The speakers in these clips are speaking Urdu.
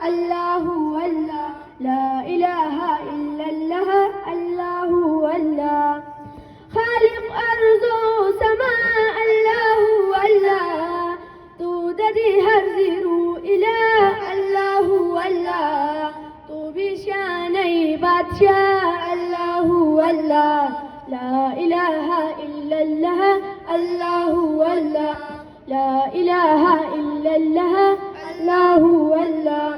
الله الله لا إله إلا الله الله الله خالق أرض وسماء الله الله توددي هرزروا إلى الله الله تو بشاني بادشاء الله الله لا إله إلا الله الله الله لا إله إلا الله الله الله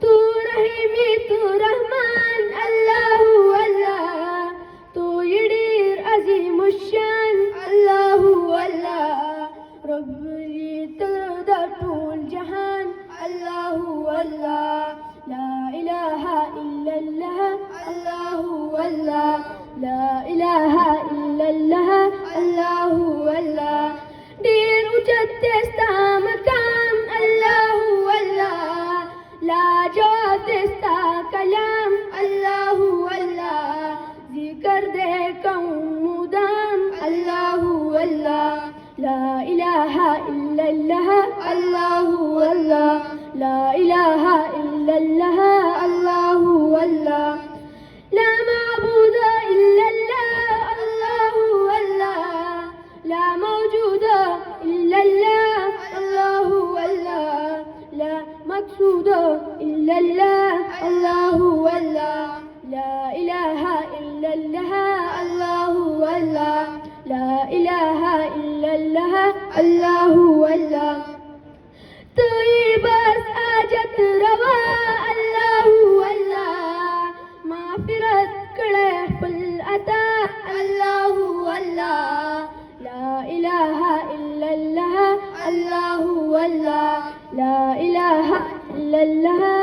تو رحيمي تو رحمن الله الله تو يدير عظيم الشان الله الله ربي تقدر الجهان الله الله لا إله إلا الله الله الله لا إله إلا الله الله الله دير وجدت مكان الله الله لا جواب دستا كلام الله الله ذكر ديكم مدام الله الله لا إله إلا الله الله الله لا إله إلا الله الله الله لا معبود إلا الله الله الله لا موجود إلا الله الله الله لا مقصود إلا الله الله الله لا إله إلا الله الله الله لا إله إلا الله الله الله طيبس آجت روا الله الله مغفرت كله الأتا الله الله لا إله إلا الله الله الله لا إله إلا الله